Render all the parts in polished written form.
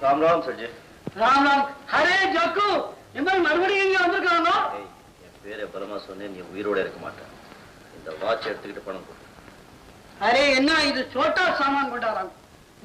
Ram Ram sir जी। राम राम। अरे जक्कू इन्हें मறுபடியும் இங்க வந்திருக்கானோ? என் பேரை பலமா சொன்னே நீ உயிரோட இருக்க மாட்டேன். இந்த வாட்ச் எடுத்துக்கிட்டு பணம் கொடு. அரே என்ன இது छोटा सामान கொண்டாராங்க.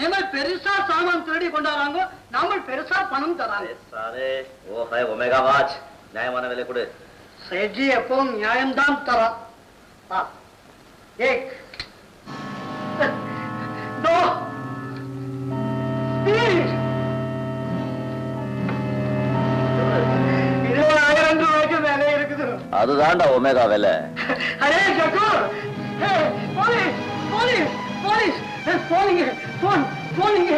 நம்ம பெருசா சாமான் திருடி கொண்டாராங்க. நாம பெருசா பணம் தராங்க. सारे वो है ओमेगा वाच. நியாயமான விலை கொடு. சேஜி எப்பவும் நியாயம் தான் தரா. ஆ. एक दो तीन இது 1000 ரூபாய்க்கு மேலே இருக்குது. அதுதான்டா ஒமேகா விலை. அரே ஜக்கு போலீஸ் போலீஸ் போலீஸ் போனிங்க போனிங்க.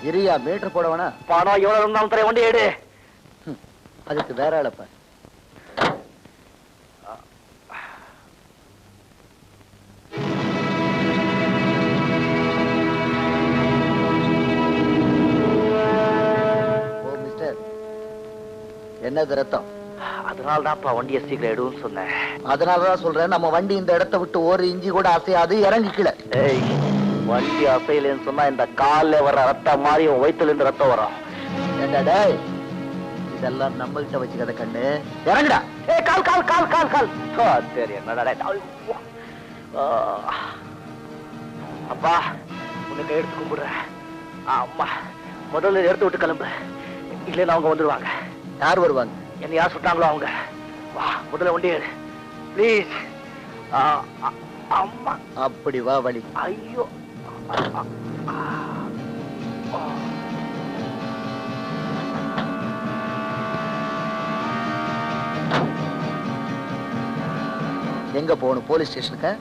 இரியா மீட்டர் போடவனா பணம் எவ்வளவு இருந்தாலும் தர வண்டி எடு. அதுக்கு வேற ஆளப்ப. ஓ மிஸ்டர், என்னது ரத்தம்? அதனால்தான் வண்டியை சீக்கிரம் எடுன்னு சொன்னேன். அதனாலதான் சொல்றேன், நம்ம வண்டி இந்த இடத்தை விட்டு ஒரு இஞ்சி கூட அசையாது, இறங்கிக்கல. வண்டி அசையிலன்னு சொன்னா இந்த கால்ல வர ரத்தம் மாதிரி வயிற்றுல இருந்து ரத்தம் வரும். என்னடா இதெல்லாம் நம்ம கிட்ட வச்சுக்கத கண்ணு, இறங்குடா. கால் கால் கால் கால் கால். சரி என்னடா அப்பா உனக்கு எடுத்து கும்பிடுறேன். அம்மா முதல்ல எடுத்து விட்டு கிளம்பு, இல்லைன்னு அவங்க வந்துருவாங்க. யார் வருவாங்க? என்ன யார் சுட்டாங்களோ அவங்க. வா முதல்ல வண்டி எடு ப்ளீஸ். அம்மா அப்படி வா வழி. ஐயோ எங்க போகணும்? போலீஸ் ஸ்டேஷனுக்கா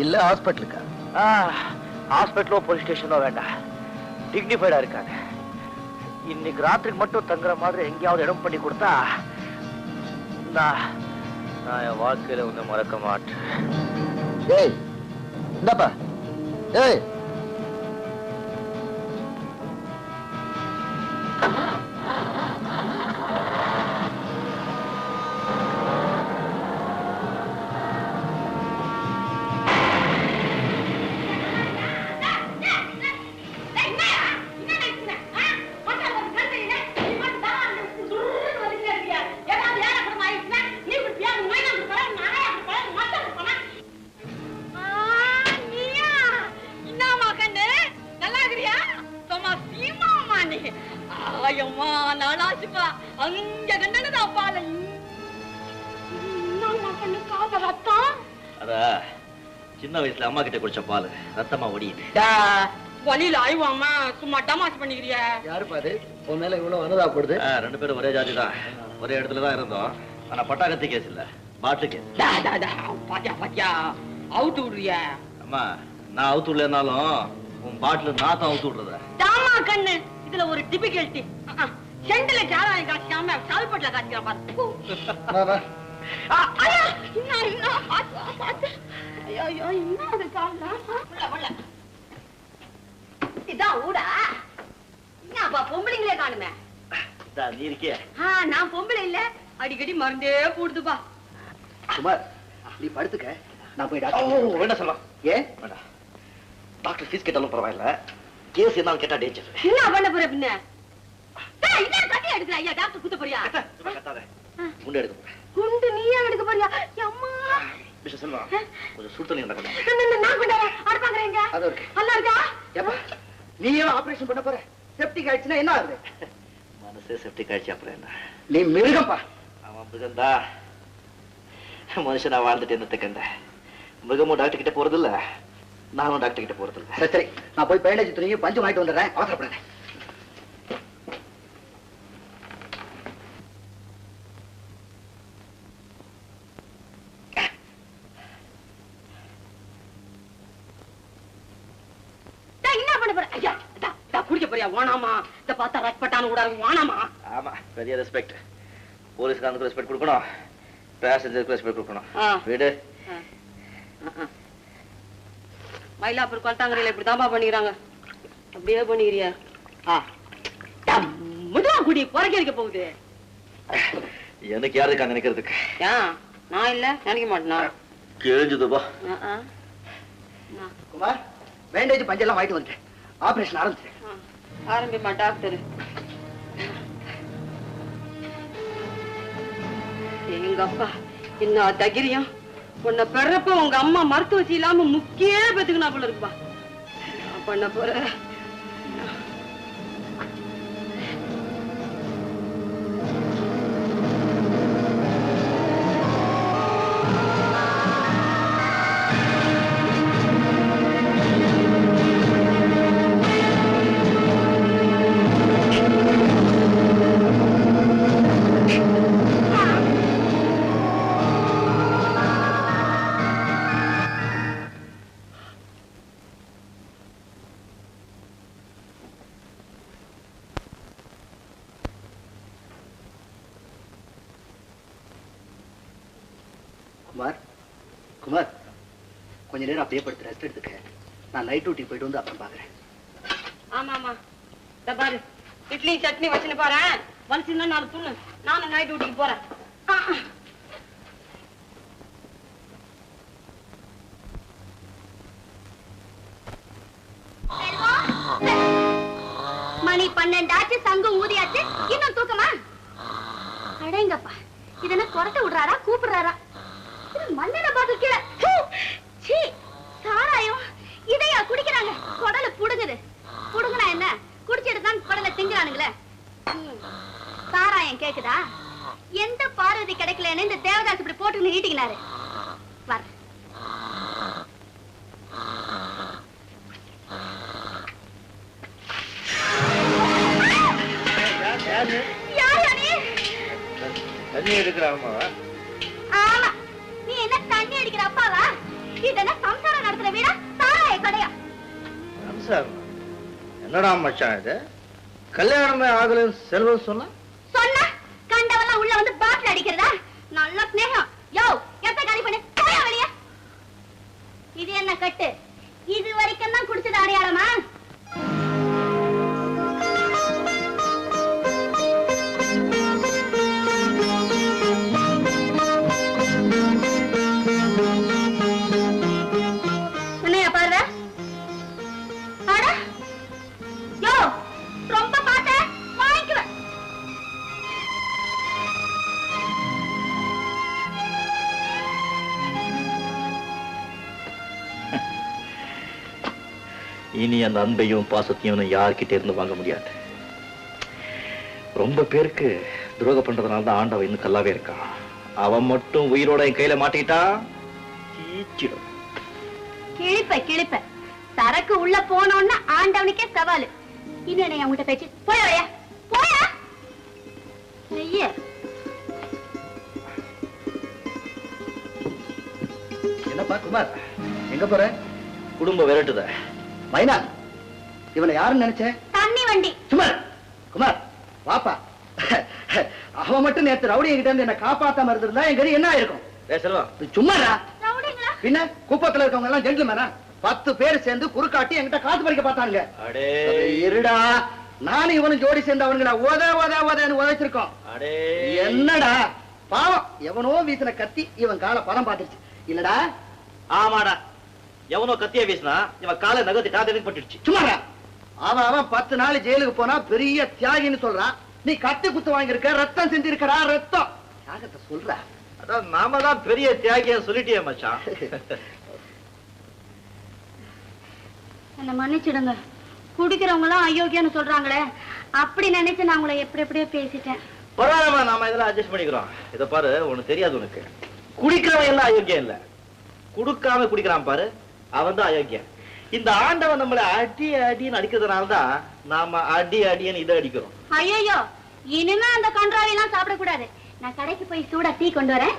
இல்ல ஹாஸ்பிட்டலுக்கா? ஹாஸ்பிட்டலோ போலீஸ் ஸ்டேஷனோ வேண்டாம், டிக்னிஃபைடா இருக்காங்க. இன்னைக்கு ராத்திரிக்கு மட்டும் தங்குற மாதிரி எங்கேயாவது இடம் பண்ணி கொடுத்தா நான் என் வாழ்க்கையில ஒண்ணு மறக்க மாட்டேன். ஏய் இந்தப்பா, ஏய் சின்ன வயசுல அம்மா கிட்ட குடிச்ச பால் ரத்தமா ஓடியுது. வழியில ஆய்வாமா சும்மா டமாஸ் பண்ணிக்கிறியா? யாரு பாரு உன் மேல இவ்வளவு அனுதா போடுது. ரெண்டு பேரும் ஒரே ஜாதி தான், ஒரே இடத்துல தான் இருந்தோம். ஆனா பட்டாக்கத்தி கேஸ் இல்ல, பாட்டு கேஸ். பாத்தியா பாத்தியா அவுத்து விடுறியா? அம்மா நான் அவுத்து விடலனாலும் உன் பாட்டுல நான் தான் அவுத்து விடுறத. தாமா கண்ணு இதுல ஒரு டிபிகல்ட்டி. செண்டில சாராயம் காய்ச்சாம சால்பட்ல காய்ச்சிக்கிறா பாரு. இதான் ஊடா. பொம்பளைங்களே காணுமே. நீ இருக்கிய? நான் பொம்பளை இல்ல, அடிக்கடி மருந்தே போடுதுப்பா. குமார் நீ படுத்துக்க, நான் போய் டாக்டர். வேண்டாம் சொல்லலாம். ஏன் வேண்டாம், டாக்டர் ஃபீஸ் கேட்டாலும் பரவாயில்ல, கேஸ் என்ன கேட்டா டேஞ்சர். என்ன பண்ண போற பின்ன? கட்டி எடுக்கிற ஐயா, டாக்டர் குத்த போறியா? கத்தாத, குண்டு எடுக்க போறேன். குண்டு நீயா எடுக்க போறியா? அம்மா மிஸ்டர் செல்வா, கொஞ்சம் சுடு தண்ணி இருந்தா நான் கொண்டு வரேன். அடுப்பாங்கறேங்க. அது இருக்கு. நல்லா இருக்கா? ஏப்பா, நீயே ஆபரேஷன் பண்ண போற? செப்டிக் ஆயிடுச்சுன்னா என்ன ஆகுது? மனசே செப்டிக் ஆயிடுச்சு, அப்புறம் என்ன? நீ மிருகம்பா. அவன் மிருகந்தா, மனுஷனா வாழ்ந்துட்டு என்னத்தை கண்ட? மிருகமும் டாக்டர் கிட்ட போறது இல்ல, நானும் டாக்டர் கிட்ட போறது இல்ல. சரி சரி, நான் போய் பேண்டேஜ் துணியும் பஞ்சு வாங்கிட்டு வந்துடுறேன், அவசரப்படாத. குடிக்க போறியா? வானாமா, இத பார்த்தா ரஷ்பட்டானு கூட வானாமா. ஆமா, பெரிய ரெஸ்பெக்ட். போலீஸ்காரனுக்கு ரெஸ்பெக்ட் கொடுக்கணும், பேசஞ்சருக்கு ரெஸ்பெக்ட் கொடுக்கணும். வீடு மயிலாப்பூர் கொல்தாங்கரையில இப்படிதான்பா பண்ணிக்கிறாங்க. அப்படியே பண்ணிக்கிறியா? முதுவா குடி புறக்க இருக்க போகுது. எனக்கு யாரு இருக்கா நினைக்கிறதுக்கு? ஏன் நான் இல்ல நினைக்க மாட்டேனா? கிழிஞ்சுதுப்பா. குமார், பேண்டேஜ் பஞ்செல்லாம் வாங்கிட்டு வந்துட்டேன், ஆபரேஷன் ஆரம்பிச்சு. ஆரம்பிமா டாக்டர். எங்க அப்பா என்ன தைரியம்! உன்னை பெறப்ப உங்க அம்மா மருத்துவச்சி இல்லாம முக்கிய பெத்துக்குனா போல இருக்குப்பா. பண்ண போற குமார், குமார், கொஞ்ச நேரம் அப்படியே படுத்து ரெஸ்ட் எடுத்துக்க. நான் நைட் டியூட்டி போயிட்டு வந்து அப்புறம் பாக்குறேன். ஆமா ஆமா, பாரு இட்லி சட்னி வச்சுன்னு போறேன். வலிச்சுன்னா நாலு துண்ணு, நானும் நைட் டியூட்டிக்கு போறேன். மணி 12 ஆச்சு, சங்கம் ஊதியாச்சு, இன்னும் தூக்கமா? அடேங்கப்பா, இதென்ன கொரட்டை விடுறாரா கூப்பிடுறாரா? மண்ணெண்ண பாட்டில் கீழே. சீ, சாராயம் இதையா குடிக்கிறாங்க? குடல புடுங்குது. புடுங்குனா என்ன, குடிச்சிட்டு தான் குடல திங்குறானுங்களே. சாராயம் கேக்குதா? எந்த பார்வதி கிடைக்கலன்னு இந்த தேவதாஸ் இப்படி போட்டு ஈட்டிக்கினாரு. வர தண்ணி எடுக்கிறாமா? ஆமா, நீ என்ன தண்ணி அடிக்கிற அப்பாவா? இதெல்லாம் சம்சாரம் நடத்துற வீடா, சாராய கடையா? சம்சாரம் என்னடா மச்சான் இது? கல்யாணமே ஆகலன்னு செல்வம் சொன்னா கண்டவெல்லாம் உள்ள வந்து பாட்டில் அடிக்கிறதா? நல்ல ஸ்நேகம். யோ, எத்த காலி பண்ணு, போயா வெளிய. இது என்ன கட்டு? இது வரைக்கும் தான் குடிச்சது அடையாளமா? என்னையா பாரு? அட யோ, ரொம்ப பாத்த வாங்கிக்குவேன். இனி அந்த அன்பையும் பாசத்தையும் யார்கிட்ட இருந்து வாங்க முடியாது. ரொம்ப பேருக்கு துரோகம் பண்றதுனால தான் ஆண்டவன் இன்னும் கல்லாவே இருக்கான். அவன் மட்டும் உயிரோட என் கையில மாட்டிக்கிட்டா தீச்சிடும். கிழிப்ப கிழிப்ப சரக்கு உள்ள போனோம்னா ஆண்டவனுக்கே சவாலு. இன்னும் அவங்ககிட்ட பேச்சு போயா போயா. என்னப்பா குமார், எங்க போற? குடும்பம் விரட்டுத. மைனா, இவனை யாருன்னு நினைச்சேன்? தண்ணி வண்டி. சுமார் குமார் வாப்பா. அவன் மட்டும் நேத்து ரவுடி கிட்ட இருந்து என்ன காப்பாத்தாம இருந்திருந்தா என் கறி என்ன ஆயிருக்கும்? சும்மாடா. பின்ன குப்பத்துல இருக்கவங்க எல்லாம் ஜென்டில்மேனா? 10 பேர் சேர்ந்து குறுக்காட்டி என்கிட்ட காத்து பறிக்க பார்த்தாங்க. இருடா, நானும் இவனும் ஜோடி சேர்ந்து அவனுங்க உதன்னு உதைச்சிருக்கோம். என்னடா பாவம், எவனோ வீசின கத்தி இவன் கால பதம் பார்த்துருச்சு இல்லடா? ஆமாடா, எவனோ கத்திய வீசினா இவன் காலை நகர்த்தி காதலுக்கு பட்டுடுச்சு. சும்மாரா, அவன் 10 நாள் ஜெயிலுக்கு போனா பெரிய தியாகின்னு சொல்றான். நீ கத்தி குத்து வாங்கியிருக்க, ரத்தம் செஞ்சு இருக்கா, ரத்தம் தியாகத்தை சொல்ற. அதான் நாம தான் பெரிய தியாகின்னு சொல்லிட்டே மச்சான். என்ன மன்னிச்சிடுங்க. குடிக்கிறவங்க எல்லாம் அயோக்கியன்னு சொல்றாங்களே, அப்படி நினைச்சு நான் உங்களை எப்படியோ பேசிட்டேன். பரவாயில்லமா, நாம இதெல்லாம் அட்ஜஸ்ட் பண்ணிக்கிறோம். இத பாரு, உனக்கு தெரியாது, உனக்கு குடிக்கிறவன் எல்லாம் அயோக்கியம் இல்ல, குடுக்காம குடிக்கிறான் பாரு, அவன் தான் அயோக்கியம். இந்த ஆண்டவன் நம்மள அடி அடின்னு அடிக்கிறதுனாலதான் நாம அடி அடின்னு இதை அடிக்கிறோம். ஐயோ, இனிமே அந்த கன்றாவி எல்லாம் சாப்பிடக்கூடாது. நான் கடைக்கு போய் சூடா டீ கொண்டு வரேன்.